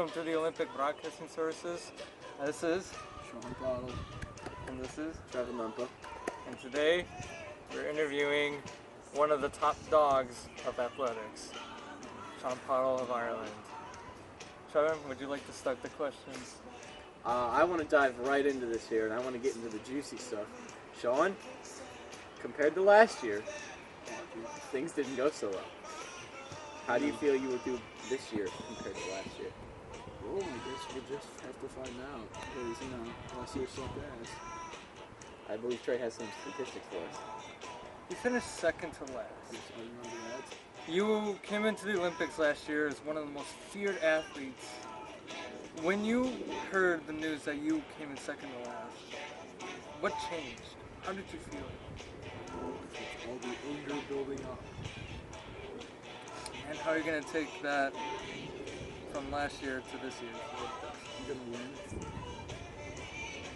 welcome to the Olympic Broadcasting Services. This is Sean Pottle. And this is Trevor. And today we're interviewing one of the top dogs of athletics, Sean Pottle of Ireland. Trevor, would you like to start the questions? I want to dive right into this here, and I want to get into the juicy stuff. Sean, compared to last year, things didn't go so well. How do you feel you will do this year compared to last year? Well, I guess we'll just have to find out, because, last year sucked ass. I believe Trey has some statistics for us. You finished second to last. Yes, I remember that. You came into the Olympics last year as one of the most feared athletes. When you heard the news that you came in second to last, what changed? How did you feel? All the anger building up. And how are you going to take that from last year to this year? I'm gonna win.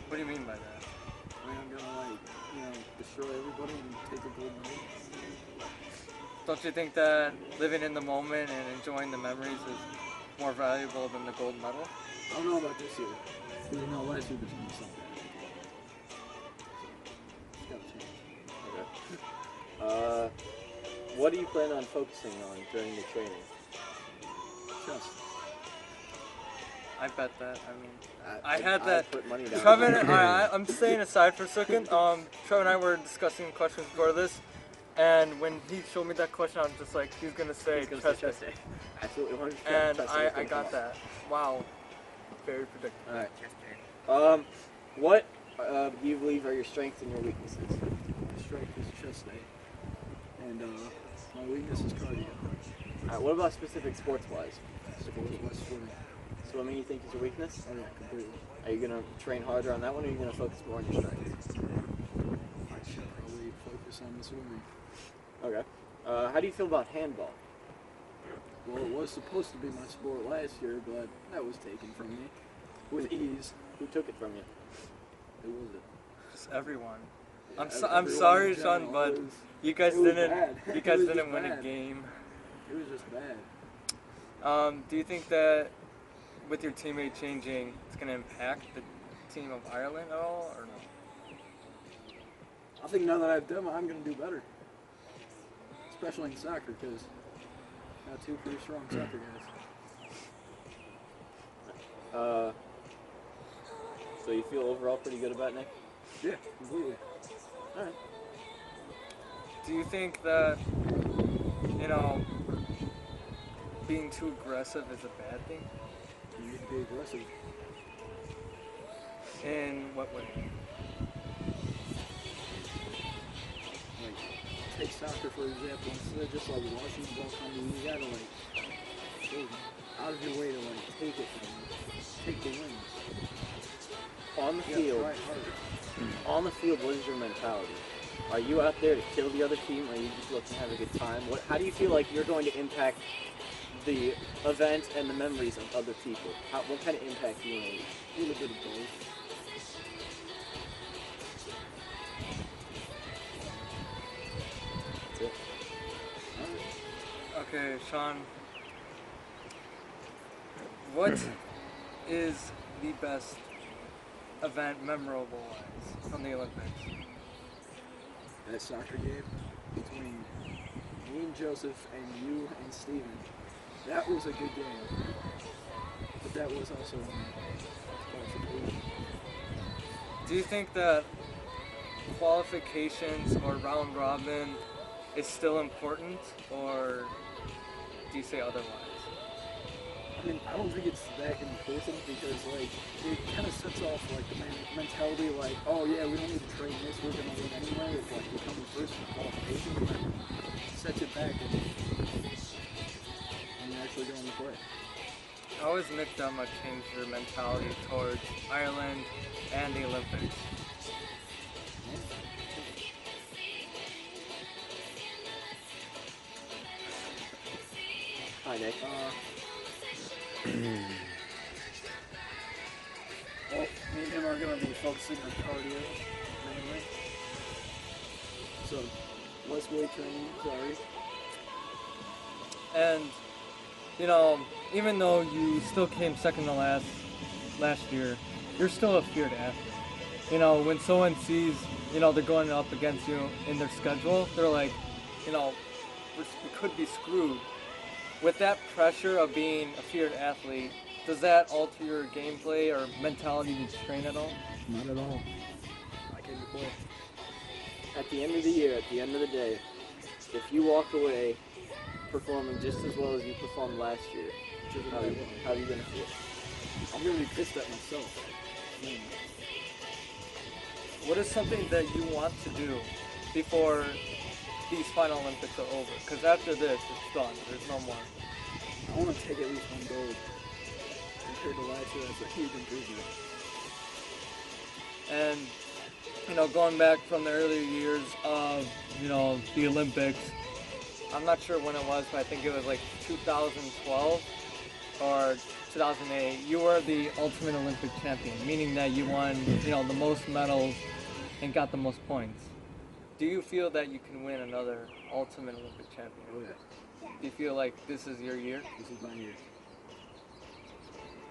What do you mean by that? I mean, I'm gonna, destroy everybody and take a gold medal. Don't you think that living in the moment and enjoying the memories is more valuable than the gold medal? I don't know about this year. Because last year was something. It's gotta change. Okay. What do you plan on focusing on during the training? Chest. I bet that. I put money down. Trevor and I'm staying aside for a second. Trevor and I were discussing questions for this, and when he showed me that question, I was just like, he's gonna say chest day. Absolutely 100%. And I got that. Wow. Very predictable. Alright. What do you believe are your strengths and your weaknesses? My strength is chest day. And my weakness is cardio. Alright, what about specific sports-wise? Swimming. Swimming you think is your weakness? Oh yeah, completely. Are you going to train harder on that one, or are you going to focus more on your strengths? I should probably focus on the swimming. Okay. How do you feel about handball? Well, it was supposed to be my sport last year, but that was taken from me with ease. Who took it from you? Who was it? Just everyone. Yeah, I'm sorry, Sean, but you guys didn't win bad. a game. It was just bad. Do you think that with your teammate changing, it's going to impact the team of Ireland at all, or no? I think now that I have them, I'm going to do better. Especially in soccer, because I got two pretty strong soccer guys. So you feel overall pretty good about Nick? Yeah, completely. Alright. Do you think that, being too aggressive is a bad thing? You need to be aggressive. In what way? Like, take soccer for example, instead of just watching the ball come to you, you gotta go out of your way to take it from you. Take the wins. On the field, what is your mentality? Are you out there to kill the other team, or are you just looking to have a good time? How do you feel like you're going to impact the event and the memories of other people? What kind of impact do you want to leave? A little bit of both. That's it. Okay, Sean. What is the best event memorable-wise from the Olympics? That soccer game between me and Joseph and you and Steven. That was a good game. But that was also qualification. Do you think that qualifications or round robin is still important, or do you say otherwise? I mean, I don't think it's that important because, it kind of sets off, the mentality, oh, yeah, we don't need to train this, we're going to win anyway. If, we come in first in qualification, it sets it back and you're actually going to play. How has Nick Dumma changed your mentality towards Ireland and the Olympics? Hi, Nick. Well, me and him are going to be focusing on cardio, mainly. So, less weight training, sorry. And you know, even though you still came second to last year, you're still a feared athlete. You know, when someone sees, you know, they're going up against you in their schedule, they're like, you know, we could be screwed. With that pressure of being a feared athlete, does that alter your gameplay or mentality to train at all? Not at all. I came to play. At the end of the year, at the end of the day, if you walk away performing just as well as you performed last year, how are you gonna feel? I'm gonna be pissed at myself. What is something that you want to do before these final Olympics are over? Because after this, it's done. There's no more. I want to take at least one gold. Compared to last year, that's a huge improvement. And, you know, going back from the earlier years of, you know, the Olympics, I'm not sure when it was, but I think it was like 2012 or 2008. You were the ultimate Olympic champion, meaning that you won, you know, the most medals and got the most points. Do you feel that you can win another ultimate Olympic champion? Oh yeah. Do you feel like this is your year? This is my year.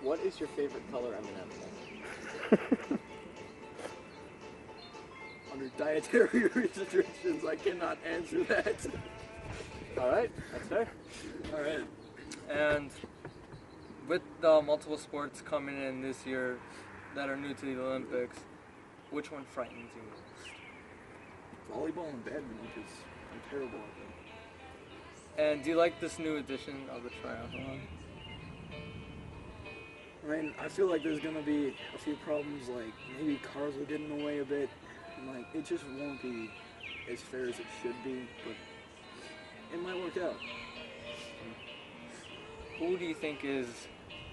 What is your favorite color M&M? Under dietary restrictions, I cannot answer that. All right, that's fair. All right. And with the multiple sports coming in this year that are new to the Olympics, which one frightens you most? Volleyball and badminton, because I'm terrible at them. And do you like this new edition of the triathlon? I mean, I feel like there's gonna be a few problems, like maybe cars will get in the way a bit, and like it just won't be as fair as it should be, but it might work out. Who do you think is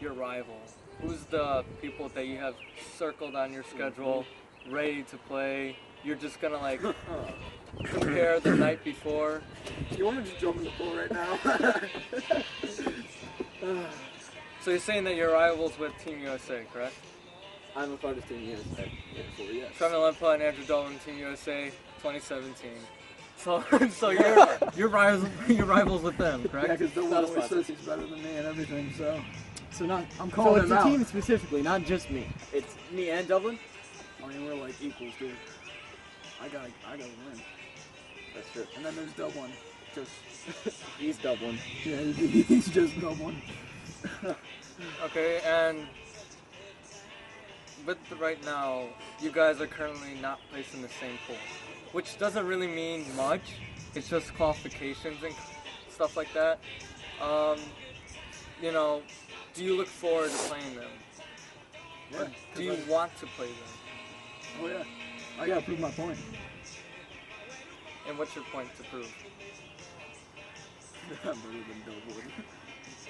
your rival? Who's the people that you have circled on your schedule, ready to play? You're just gonna like prepare the night before. You want to just jump in the pool right now? So you're saying that your rivals with Team USA, correct? I'm a part of Team USA. Yes. Trevor Lempa and Andrew Dolan, Team USA, 2017. So you're rivals with them, Yeah, correct? because Dylan Not a always sponsor. says he's better than me and everything, so not, I'm So calling it's him a out. team specifically, not just me. It's me and Dublin. I mean, we're like equals, dude. I gotta win. That's true. And then there's Dublin. Just He's Dublin. yeah, he's just Dublin. Okay, and with right now, you guys are currently not placed in the same pool, which doesn't really mean much. It's just qualifications and stuff like that. You know, do you look forward to playing them? Yeah. Do you want to play them? Oh yeah. I gotta prove my point. And what's your point to prove? I'm better than Dublin.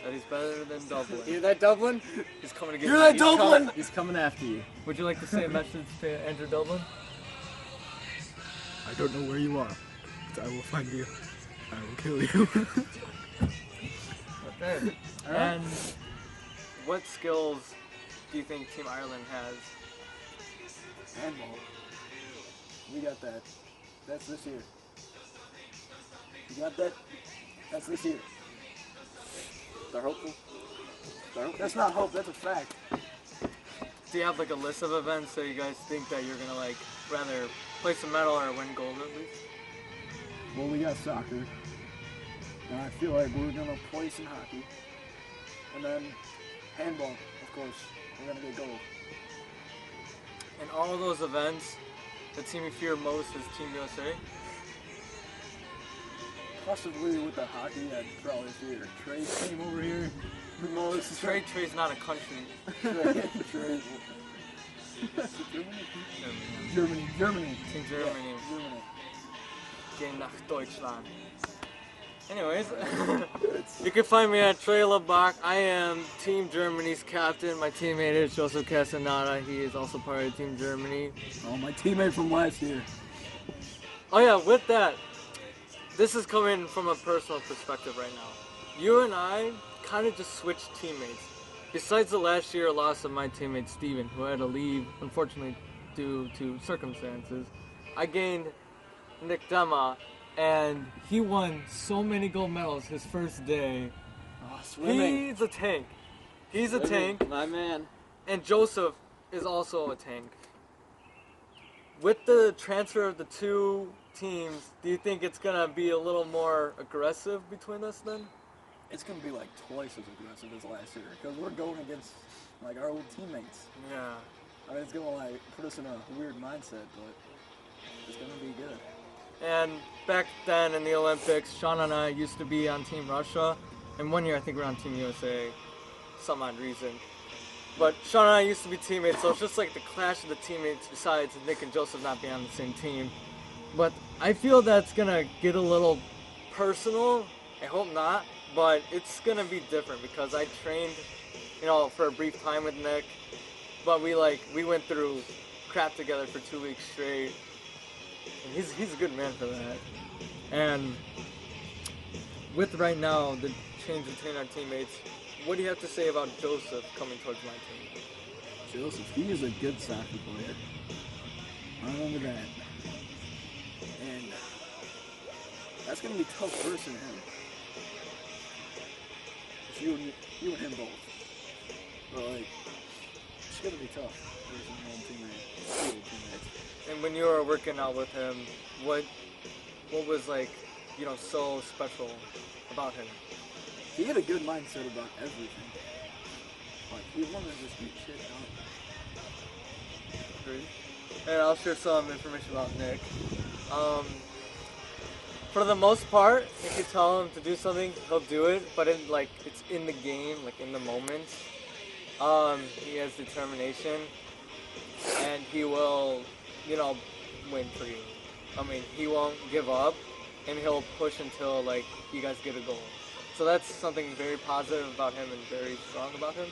That he's better than Dublin. Hear that, Dublin? He's coming to get You're you. that He's coming- Dublin! He's coming after you. Would you like to say a message to Andrew Dublin? I don't know where you are, but I will find you. I will kill you. Okay. And what skills do you think Team Ireland has? Handball. We got that. That's this year. You got that? That's this year. They're hopeful. That's not hope, that's a fact. Do you have like a list of events that you guys think that you're gonna like rather place a medal or win gold at least? Well, we got soccer. And I feel like we're gonna place in hockey. And then handball, of course. We're gonna get gold. In all of those events, the team you fear most is Team USA. Possibly with the hockey, I'd probably fear Trey's team over here. The most. Trey's not a country. Trey. Germany. Team Germany. Gehen nach Deutschland. Anyways, you can find me at Trey LeBach. I am Team Germany's captain. My teammate is Joseph Castaneda. He is also part of Team Germany. Oh, my teammate from last year. Oh yeah, with that, this is coming from a personal perspective right now. You and I kind of just switched teammates. Besides the last year loss of my teammate Steven, who had to leave, unfortunately, due to circumstances, I gained Nick Dema, and he won so many gold medals his first day Oh, swimming. He's a tank. He's a Swimming, tank. my man. And Joseph is also a tank. With the transfer of the two teams, do you think it's gonna be a little more aggressive between us then? It's gonna be like twice as aggressive as last year because we're going against like our old teammates. Yeah. I mean, it's gonna like put us in a weird mindset, but it's gonna be good. And back then in the Olympics, Sean and I used to be on Team Russia, and one year I think we were on Team USA, some odd reason. But Sean and I used to be teammates, so it's just like the clash of the teammates besides Nick and Joseph not being on the same team. But I feel that's gonna get a little personal. I hope not, but it's gonna be different because I trained, for a brief time with Nick, but we went through crap together for 2 weeks straight. And he's a good man for that. And with right now the change between our teammates, what do you have to say about Joseph coming towards my team? Joseph, he is a good soccer player. I remember that. And that's gonna be tough versus him. It's you and him both. But like, it's gonna be tough versus your own teammates. And when you were working out with him, what was so special about him? He had a good mindset about everything. Like, he wanted to just beat shit out. Agreed. And I'll share some information about Nick. For the most part, if you tell him to do something, he'll do it. But it's in the game, like in the moment. He has determination, and he will, win for you. I mean, he won't give up, and he'll push until you guys get a goal. So that's something very positive about him and very strong about him.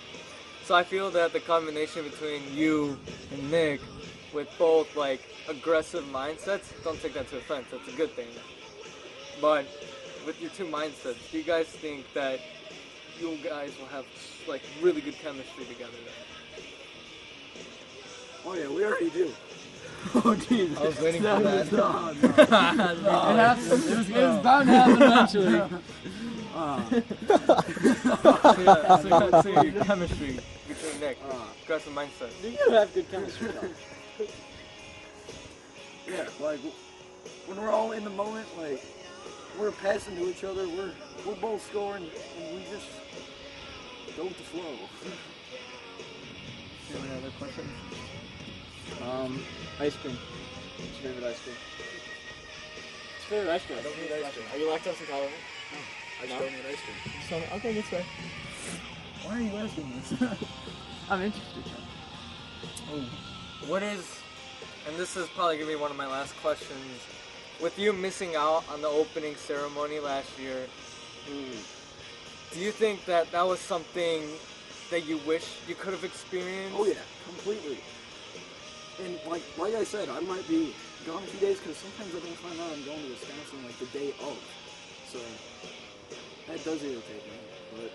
So I feel that the combination between you and Nick, with both aggressive mindsets, don't take that to offense, that's a good thing. But with your two mindsets, do you guys think that you guys will have really good chemistry together then? Oh yeah, we already do. Oh, Jesus. I was waiting for that. It was bound to happen eventually. So your chemistry between Nick, aggressive mindset. You have good chemistry. Yeah, when we're all in the moment, we're passing to each other, we're both scoring, and we just go with the flow. Do you have any other questions? Ice cream. What's your favorite ice cream? What's your favorite ice cream? I don't need ice cream. Are you lactose intolerant? No. I No? don't need ice cream. Okay, that's fair. Why are you asking this? I'm interested. What is, and this is probably going to be one of my last questions, with you missing out on the opening ceremony last year, do you think that was something that you wish you could have experienced? Oh yeah, completely. And like I said, I might be gone a few days because sometimes I don't find out I'm going to Wisconsin the day of. So that does irritate me. But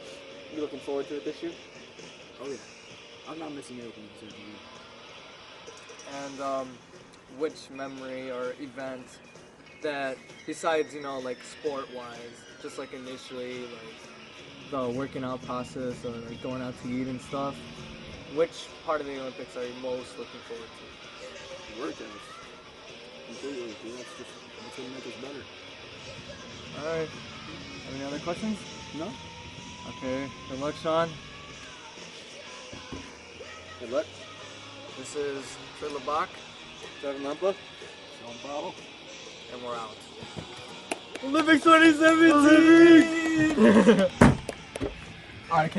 You looking forward to it this year? oh yeah, I'm not missing the opening ceremony. And which memory or event that, besides, sport-wise, just initially, the working out process or going out to eat and stuff, which part of the Olympics are you most looking forward to? Workouts. Completely. That's gonna make us better. Alright. Any other questions? No? Okay. Good luck, Sean. Good luck. This is Trey LeBach, Trevor Mempla. Sean Pottle. and we're out. Olympics 2017! Alright,